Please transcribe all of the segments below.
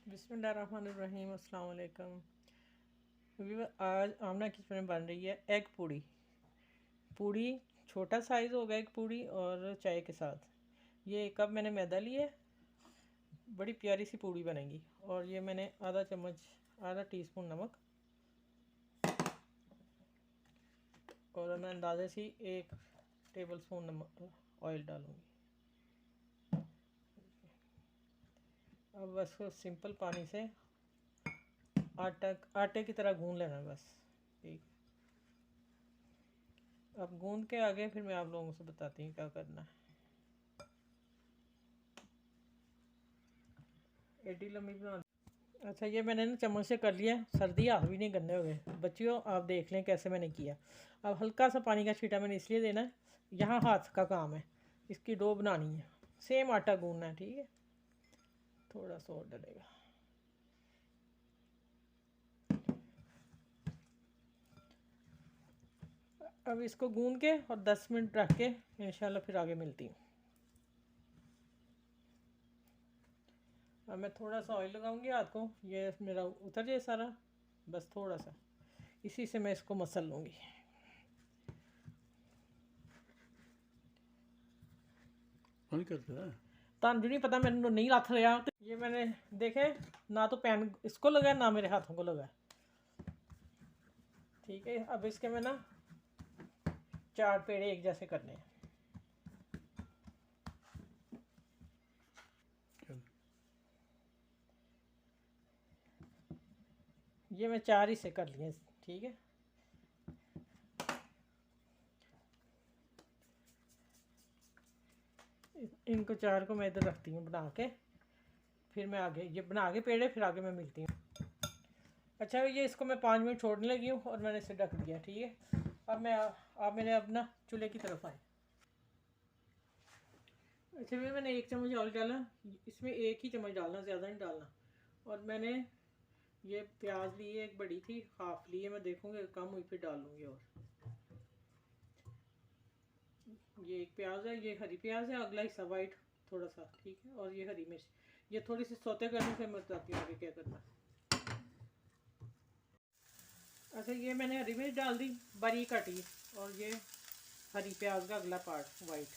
बिस्मिल्लाहिर्रहमानिर्रहीम। अस्सलाम वालेकुम। आज आमना किचन में बन रही है एग पूड़ी। पूड़ी छोटा साइज़ होगा एग पूड़ी और चाय के साथ। ये एक कप मैंने मैदा लिया, बड़ी प्यारी सी पूड़ी बनेगी। और ये मैंने आधा टीस्पून नमक और मैं अंदाजे से 1 टेबल स्पून ऑयल डालूँगी। अब बस को सिंपल पानी से आटे की तरह गूंद लेना बस। ठीक, अब गूंद के आगे फिर मैं आप लोगों से बताती हूँ क्या करना है। एडी लम्बी बना। अच्छा, ये मैंने ना चम्मच से कर लिया, सर्दी हाथ भी नहीं गंदे हो गए। बच्चियों आप देख लें कैसे मैंने किया। अब हल्का सा पानी का छींटा मैंने इसलिए देना है, यहाँ हाथ का काम है। इसकी डो बनानी है, सेम आटा गूंदना है। ठीक है, थोड़ा सा और डलेगा। अब इसको गूंद के और 10 मिनट रख के इंशाल्लाह फिर आगे मिलती हूँ। अब मैं थोड़ा सा ऑयल लगाऊंगी हाथ को, ये मेरा उतर जाए सारा, बस थोड़ा सा। इसी से मैं इसको मसल लूँगी। करता है तानू नहीं पता, मैंने नहीं हाथ लिया। ये मैंने देखे ना तो पैन इसको लगा ना मेरे हाथों को लगा। ठीक है, अब इसके मैं ना 4 पेड़े एक जैसे करने हैं। ये मैं 4 ही से कर लिए। ठीक है, इनको 4 को मैं इधर रखती हूँ बना के। फिर मैं आगे ये बना के पेड़े फिर आगे मैं मिलती हूँ। अच्छा, ये इसको मैं 5 मिनट छोड़ने लगी हूँ और मैंने इसे ढक दिया। ठीक है, अब मैं आप मेरे अब ना चूल्हे की तरफ आए। अच्छा, मैंने 1 चम्मच ऑयल डाला। इसमें 1 ही चम्मच डालना, ज़्यादा नहीं डालना। और मैंने ये प्याज ली है, एक बड़ी थी, हाफ ली है। मैं देखूँगी कम हुई फिर डाल लूँगी। और ये एक प्याज है, ये हरी प्याज है, अगला हिस्सा वाइट थोड़ा सा। ठीक है, और ये हरी मिर्च, ये थोड़ी सी सौते करने से मैं बताती हूँ आगे क्या करना। अच्छा, ये मैंने हरी मिर्च डाल दी बारीक काटी, और ये हरी प्याज का अगला पार्ट वाइट,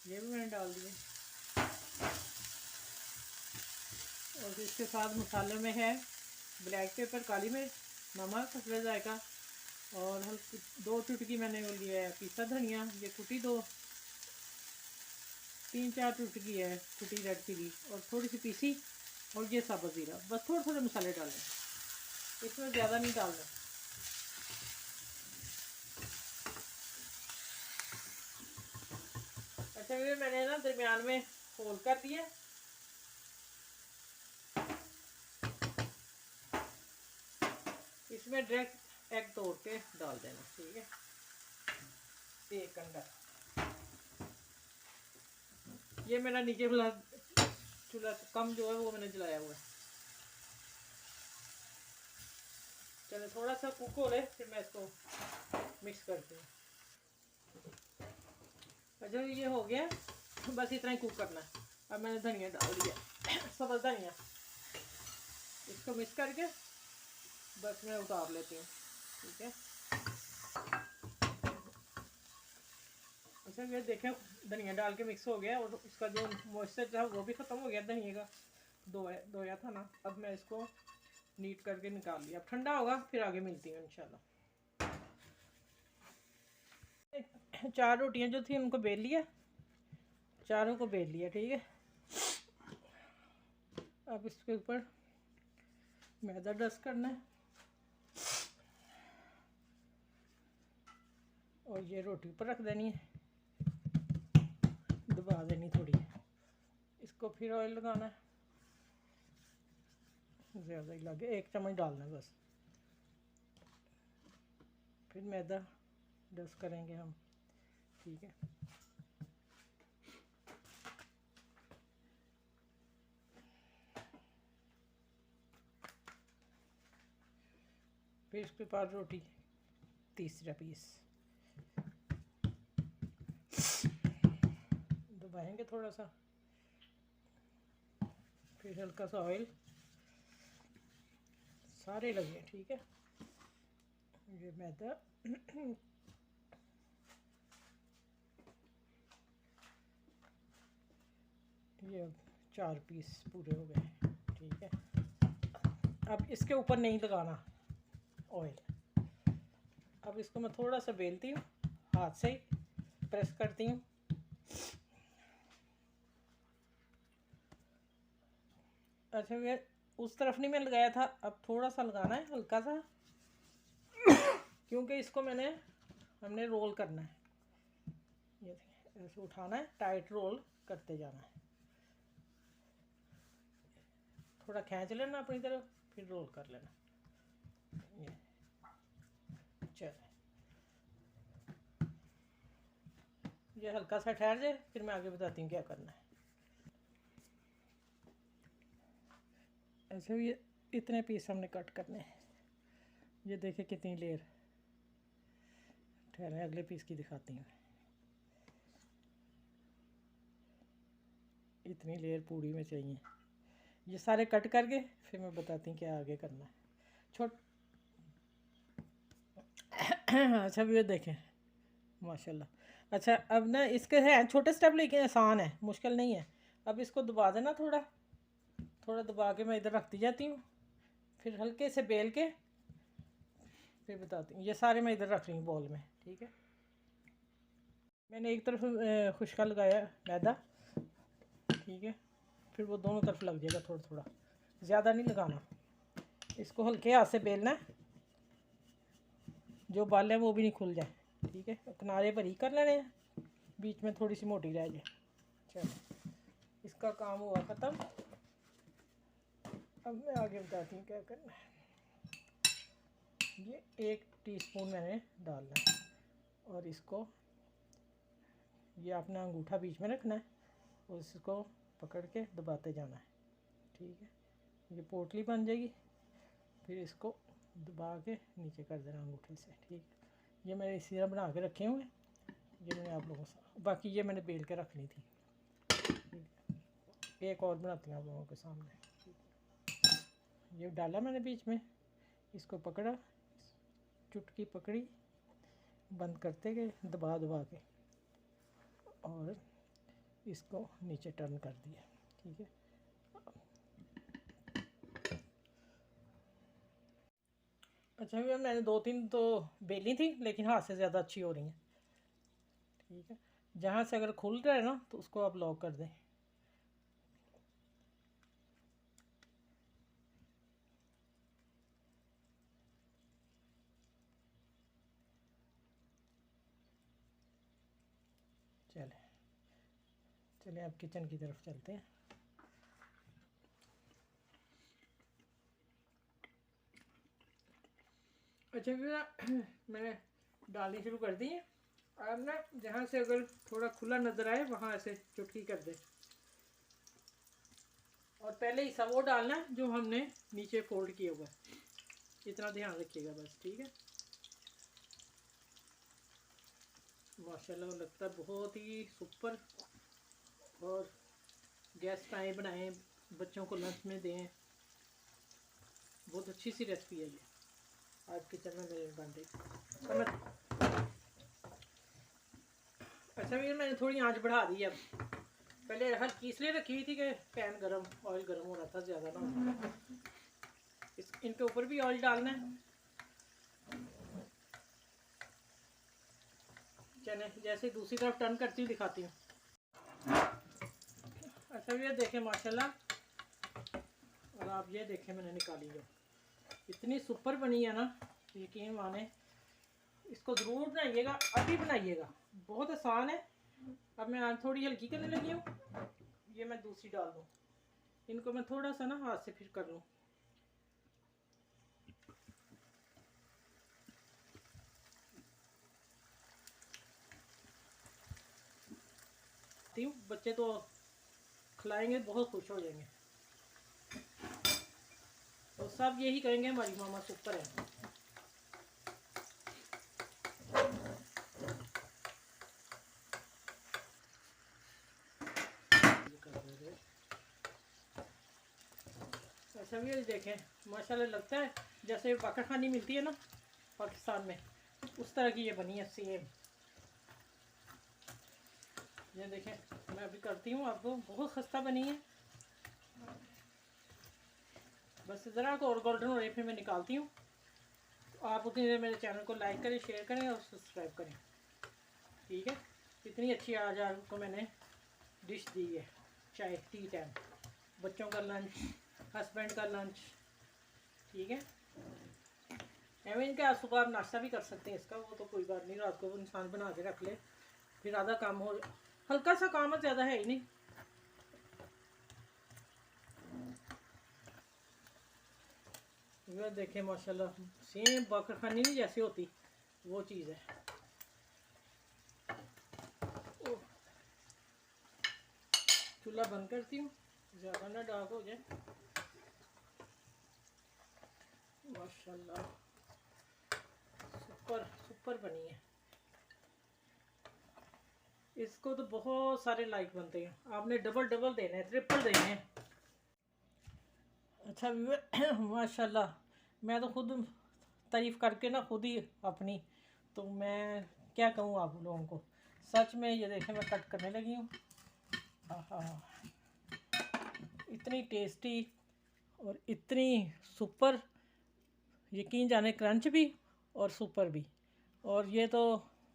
ये भी मैंने डाल दिया। और इसके साथ मसाले में है ब्लैक पेपर, काली मिर्च, नमक, हल्का जायका, और 2 चुटकी मैंने वो लिया है पीसा धनिया, ये कुटी 3-4 चुटकी है कुटी रेड चिली, और थोड़ी सी पीसी, और ये साबुत ज़ीरा। बस थोड़े थोड़े मसाले डालने, इसमें ज़्यादा नहीं डालना। अच्छा, ये मैंने ना दरमियान में होल कर दिया। इसमें डायरेक्ट एग तोड़ के डाल देना। ठीक है, 1 अंडा। ये मेरा नीचे वाला चूल्हा कम जो है वो मैंने जलाया हुआ है। चलो थोड़ा सा कुक हो ले, फिर मैं इसको मिक्स करती हूँ। अच्छा, ये हो गया, बस इतना ही कुक करना है। अब मैंने धनिया डाल दिया, सब्ज़ धनिया। इसको मिक्स करके बस मैं उतार लेती हूँ। ठीक है, अच्छा, ये देखें धनिया डाल के मिक्स हो गया, और उसका जो मॉइस्चर था वो भी ख़त्म हो गया धनिया का। धोया था ना। अब मैं इसको नीट करके निकाल लिया। अब ठंडा होगा फिर आगे मिलती हूँ इंशाल्लाह। 4 रोटियां जो थी उनको बेल लिया, चारों को बेल लिया। ठीक है, अब इसके ऊपर मैदा डस्ट करना है, और ये रोटी ऊपर रख देनी है, दबा देनी थोड़ी। इसको फिर ऑयल लगाना है, ज़्यादा ही लगे, 1 चम्मच डालना है बस। फिर मैदा डस्ट करेंगे हम। ठीक है, फिर इसके बाद रोटी तीसरा पीस दबाएंगे थोड़ा सा, फिर हल्का सा ऑयल, सारे लगे, ठीक है। ये मैदा ये 4 पीस पूरे हो गए, ठीक है। अब इसके ऊपर नहीं लगाना ऑयल। अब इसको मैं थोड़ा सा बेलती हूँ, हाथ से ही प्रेस करती हूँ। अच्छा, ये उस तरफ नहीं मैं लगाया था, अब थोड़ा सा लगाना है, हल्का सा, क्योंकि इसको हमने रोल करना है। ये ऐसे उठाना है, टाइट रोल करते जाना है। थोड़ा खींच लेना अपनी तरफ, फिर रोल कर लेना। ये चल, ये हल्का सा ठहर जाए, फिर मैं आगे बताती हूँ क्या करना है। ऐसे ये इतने पीस हमने कट करने हैं। ये देखिए कितनी लेयर। ठहरे, अगले पीस की दिखाती हूँ। इतनी लेयर पूड़ी में चाहिए। ये सारे कट करके फिर मैं बताती हूँ क्या आगे करना है। अच्छा, ये देखें माशाल्लाह। अच्छा, अब ना इसके हैं छोटे स्टेप, लेकिन आसान है, मुश्किल नहीं है। अब इसको दबा देना, थोड़ा थोड़ा दबा के मैं इधर रखती जाती हूँ, फिर हल्के से बेल के फिर बताती हूँ। ये सारे मैं इधर रख रही हूँ बॉल में, ठीक है। मैंने एक तरफ खुशका लगाया मैदा, ठीक है, फिर वो दोनों तरफ लग जाएगा थोड़ा थोड़ा, ज़्यादा नहीं लगाना। इसको हल्के हाथ से बेलना है, जो बाल है वो भी नहीं खुल जाए, ठीक है। किनारे पर ही कर लेने हैं, बीच में थोड़ी सी मोटी रह जाए। चलो, इसका काम हुआ ख़त्म। अब मैं आगे बताती हूँ क्या करना है। ये 1 टीस्पून मैंने डालना है, और इसको ये अपना अंगूठा बीच में रखना है और इसको पकड़ के दबाते जाना है, ठीक है। ये पोटली बन जाएगी, फिर इसको दबा के नीचे कर देना अंगूठे से, ठीक है। ये मैंने इसी तरह बना के रखे हुए हैं, ये मैंने आप लोगों से, बाकी ये मैंने बेल के रख ली थी, ठीक है। एक और बनाती हूँ आप लोगों के सामने, ठीक है। ये डाला मैंने बीच में, इसको पकड़ा, चुटकी पकड़ी, बंद करते गए दबा दबा के, और इसको नीचे टर्न कर दिया, ठीक है। अच्छा भैया, मैंने 2-3 तो बेली थी, लेकिन हाथ से ज़्यादा अच्छी हो रही हैं, ठीक है। जहाँ से अगर खुल रहा है ना, तो उसको आप लॉक कर दें। चले चले, अब किचन की तरफ चलते हैं। अच्छा भैया, मैंने डालनी शुरू कर दी है। अब ना, जहाँ से अगर थोड़ा खुला नज़र आए वहाँ ऐसे चुटकी कर दे, और पहले ही सब वो डालना है जो हमने नीचे फोल्ड किया हुआ है। इतना ध्यान रखिएगा बस, ठीक है। माशाल्लाह, लगता है बहुत ही सुपर। और गेस्ट आए, बनाएं, बच्चों को लंच में दें, बहुत अच्छी सी रेसिपी है ये। आज किचन में मेरे बन रही। अच्छा भैया, मैंने थोड़ी आंच बढ़ा दी है। अब पहले हल्की इसलिए रखी हुई थी कि पैन गरम, ऑयल गरम हो रहा था, ज़्यादा ना। इनके ऊपर भी ऑयल डालना है। चले, जैसे दूसरी तरफ टर्न करती हूँ दिखाती हूँ। अच्छा भैया, देखें माशाल्लाह, और आप ये देखें मैंने निकाली जो इतनी सुपर बनी है ना, यकीन माने। इसको ज़रूर बनाइएगा, अभी बनाइएगा, बहुत आसान है। अब मैं आज थोड़ी हल्की करने लगी हूँ, ये मैं दूसरी डाल दूँ। इनको मैं थोड़ा सा ना हाथ से फिर कर लूँ। बच्चे तो खिलाएंगे, बहुत खुश हो जाएंगे, तो सब यही कहेंगे हमारी मामा सुपर है। अच्छा भैया, देखें माशाल्लाह, लगता है जैसे बाकर खानी मिलती है ना पाकिस्तान में, उस तरह की ये बनी है सेम। ये देखें मैं अभी करती हूँ आपको, बहुत खस्ता बनी है। बस ज़रा को और गोल्डन हो रही फिर मैं निकालती हूँ। तो आप उतनी देर मेरे चैनल को लाइक करें, शेयर करें और सब्सक्राइब करें, ठीक है। इतनी अच्छी आज आपको मैंने डिश दी है, चाय टी टाइम, बच्चों का लंच, हस्बैंड का लंच, ठीक है। एवं इनके आज सुबह आप नाश्ता भी कर सकते हैं इसका, वो तो कोई बात नहीं, रात को इंसान बना के रख ले, फिर आधा काम हो, हल्का सा काम है, ज़्यादा है ही नहीं। ये देखें माशाल्लाह सेम बाकर खानी नहीं जैसी होती वो चीज़ है। चूल्हा बंद करती हूँ, ज़्यादा ना डार्क हो जाए। माशाल्लाह सुपर सुपर बनी है। इसको तो बहुत सारे लाइक बनते हैं, आपने डबल डबल देने हैं, ट्रिपल देने हैं। अच्छा माशाल्लाह, मैं तो खुद तारीफ़ करके ना खुद ही अपनी, तो मैं क्या कहूँ आप लोगों को, सच में। ये देखें मैं कट करने लगी हूँ। हाँ, इतनी टेस्टी और इतनी सुपर, यकीन जाने क्रंच भी और सुपर भी। और ये तो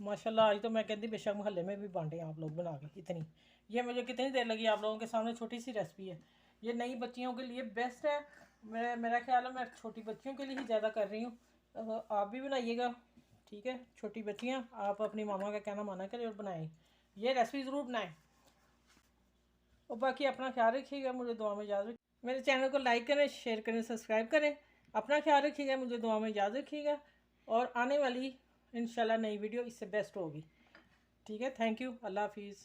माशाल्लाह आज तो मैं कहती बेशक मोहल्ले में भी बांटे आप लोग बना के। इतनी, ये मुझे कितनी देर लगी आप लोगों के सामने, छोटी सी रेसिपी है। ये नई बच्चियों के लिए बेस्ट है। मेरा ख्याल है मैं छोटी बच्चियों के लिए ही ज़्यादा कर रही हूँ। आप भी बनाइएगा, ठीक है। छोटी बच्चियाँ आप अपनी मामा का कहना माना करें और बनाएं, ये रेसिपी ज़रूर बनाएं। और बाकी अपना ख्याल रखिएगा, मुझे दुआ में याद रखिए। मेरे चैनल को लाइक करें, शेयर करें, सब्सक्राइब करें। अपना ख्याल रखिएगा, मुझे दुआ में याद रखिएगा। और आने वाली इंशाल्लाह नई वीडियो इससे बेस्ट होगी, ठीक है। थैंक यू, अल्लाह हाफिज़।